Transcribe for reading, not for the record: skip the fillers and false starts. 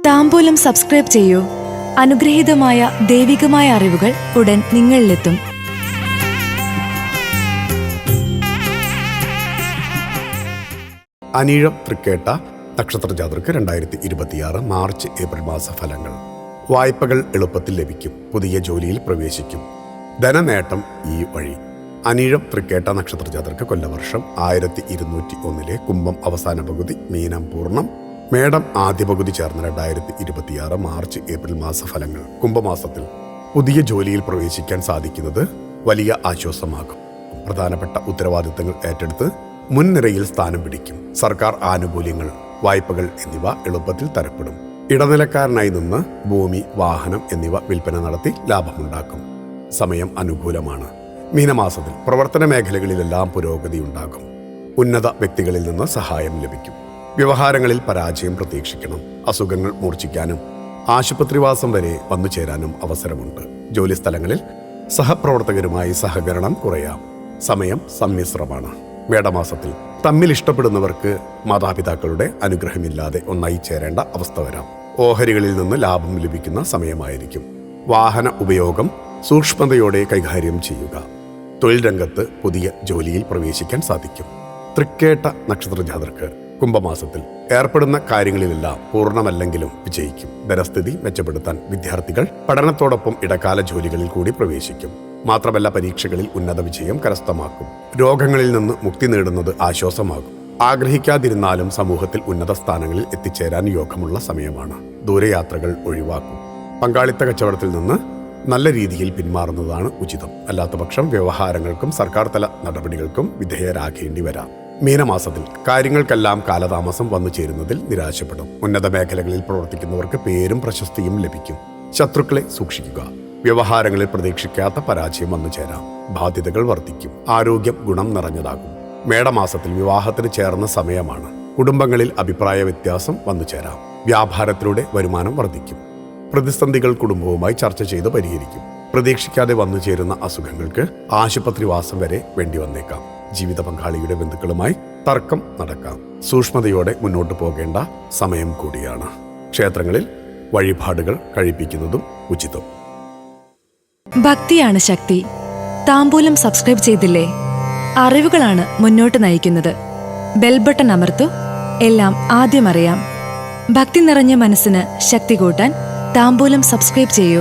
താംബൂലം subscribe ചെയ്യൂ. അനുഗ്രഹീതമായ ദൈവികമായ അറിവുകൾ ഉടൻ നിങ്ങളിലെത്തും. അനിഴം തൃക്കേട്ട നക്ഷത്രജാതർക്ക് 2026 മാർച്ച് ഏപ്രിൽ മാസ ഫലങ്ങൾ. വായ്പകൾ എളുപ്പത്തിൽ ലഭിക്കും. പുതിയ ജോലിയിൽ പ്രവേശിക്കും. ധനനേട്ടം ഈ വഴി. അനിഴം തൃക്കേട്ട നക്ഷത്രജാതർക്ക് കൊല്ലവർഷം 1201 കുംഭം അവസാന പകുതി, മീനം പൂർണ്ണം, മേടം ആദ്യ പകുതി ചേർന്ന 2026 മാർച്ച് ഏപ്രിൽ മാസ ഫലങ്ങൾ. കുംഭമാസത്തിൽ പുതിയ ജോലിയിൽ പ്രവേശിക്കാൻ സാധിക്കുന്നത് വലിയ ആശ്വാസമാകും. പ്രധാനപ്പെട്ട ഉത്തരവാദിത്തങ്ങൾ ഏറ്റെടുത്ത് മുൻനിരയിൽ സ്ഥാനം പിടിക്കും. സർക്കാർ ആനുകൂല്യങ്ങൾ, വായ്പകൾ എന്നിവ എളുപ്പത്തിൽ തരപ്പെടും. ഇടനിലക്കാരനായി നിന്ന് ഭൂമി, വാഹനം എന്നിവ വിൽപ്പന നടത്തി ലാഭമുണ്ടാക്കും. സമയം അനുകൂലമാണ്. മീനമാസത്തിൽ പ്രവർത്തന മേഖലകളിലെല്ലാം പുരോഗതി ഉണ്ടാകും. ഉന്നത വ്യക്തികളിൽ നിന്ന് സഹായം ലഭിക്കും. വ്യവഹാരങ്ങളിൽ പരാജയം പ്രതീക്ഷിക്കണം. അസുഖങ്ങൾ മൂർച്ഛിക്കാനും ആശുപത്രിവാസം വരെ വന്നു ചേരാനും അവസരമുണ്ട്. ജോലിസ്ഥലങ്ങളിൽ സഹപ്രവർത്തകരുമായി സഹകരണം കുറയാം. സമയം സമ്മിശ്രമാണ്. മേടമാസത്തിൽ തമ്മിൽ ഇഷ്ടപ്പെടുന്നവർക്ക് മാതാപിതാക്കളുടെ അനുഗ്രഹമില്ലാതെ ഒന്നായി ചേരേണ്ട അവസ്ഥ വരാം. ഓഹരികളിൽ നിന്ന് ലാഭം ലഭിക്കുന്ന സമയമായിരിക്കും. വാഹന ഉപയോഗം സൂക്ഷ്മതയോടെ കൈകാര്യം ചെയ്യുക. തൊഴിൽ രംഗത്ത് പുതിയ ജോലിയിൽ പ്രവേശിക്കാൻ സാധിക്കും. തൃക്കേട്ട നക്ഷത്രജാതർക്ക് കുംഭമാസത്തിൽ ഏർപ്പെടുന്ന കാര്യങ്ങളിലെല്ലാം പൂർണ്ണമല്ലെങ്കിലും വിജയിക്കും. ധനസ്ഥിതി മെച്ചപ്പെടുത്താൻ വിദ്യാർത്ഥികൾ പഠനത്തോടൊപ്പം ഇടക്കാല ജോലികളിൽ കൂടി പ്രവേശിക്കും. മാത്രമല്ല, പരീക്ഷകളിൽ ഉന്നത വിജയം കരസ്ഥമാക്കും. രോഗങ്ങളിൽ നിന്ന് മുക്തി നേടുന്നത് ആശ്വാസമാകും. ആഗ്രഹിക്കാതിരുന്നാലും സമൂഹത്തിൽ ഉന്നത സ്ഥാനങ്ങളിൽ എത്തിച്ചേരാൻ യോഗമുള്ള സമയമാണ്. ദൂരയാത്രകൾ ഒഴിവാക്കും. പങ്കാളിത്ത കച്ചവടത്തിൽ നിന്ന് നല്ല രീതിയിൽ പിന്മാറുന്നതാണ് ഉചിതം. അല്ലാത്തപക്ഷം വ്യവഹാരങ്ങൾക്കും സർക്കാർ തല നടപടികൾക്കും വിധേയരാകേണ്ടി വരാം. മീനമാസത്തിൽ കാര്യങ്ങൾക്കെല്ലാം കാലതാമസം വന്നു ചേരുന്നതിൽ നിരാശപ്പെടും. ഉന്നത മേഖലകളിൽ പ്രവർത്തിക്കുന്നവർക്ക് പേരും പ്രശസ്തിയും ലഭിക്കും. ശത്രുക്കളെ സൂക്ഷിക്കുക. വ്യവഹാരങ്ങളിൽ പ്രതീക്ഷിക്കാത്ത പരാജയം വന്നു ചേരാം. ബാധ്യതകൾ വർദ്ധിക്കും. ആരോഗ്യം ഗുണം നിറഞ്ഞതാകും. മേടമാസത്തിൽ വിവാഹത്തിന് ചേർന്ന സമയമാണ്. കുടുംബങ്ങളിൽ അഭിപ്രായ വ്യത്യാസം വന്നു ചേരാം. വ്യാപാരത്തിലൂടെ വരുമാനം വർദ്ധിക്കും. പ്രതിസന്ധികൾ കുടുംബവുമായി ചർച്ച ചെയ്ത് പരിഹരിക്കും. പ്രതീക്ഷിക്കാതെ വന്നു ചേരുന്ന അസുഖങ്ങൾക്ക് ആശുപത്രിവാസം വരെ വേണ്ടി വന്നേക്കാം. ജീവിത പങ്കാളിയുടെ ബന്ധുക്കളുമായി തർക്കം നടക്കാം. സൂക്ഷ്മതയോടെ മുന്നോട്ടു പോകേണ്ട സമയം കൂടിയാണ്. ക്ഷേത്രങ്ങളിൽ വഴിപാടുകൾ കഴിപ്പിക്കുന്നതും ഉചിതം. ഭക്തിയാണ് ശക്തി. താംബൂലം സബ്സ്ക്രൈബ് ചെയ്തില്ലേ? അറിവുകളാണ് മുന്നോട്ട് നയിക്കുന്നത്. ബെൽ ബട്ടൺ അമർത്തു. എല്ലാം ആദ്യം അറിയാം. ഭക്തി നിറഞ്ഞ മനസ്സിന് ശക്തി കൂട്ടാൻ താംബൂലം സബ്സ്ക്രൈബ് ചെയ്യൂ.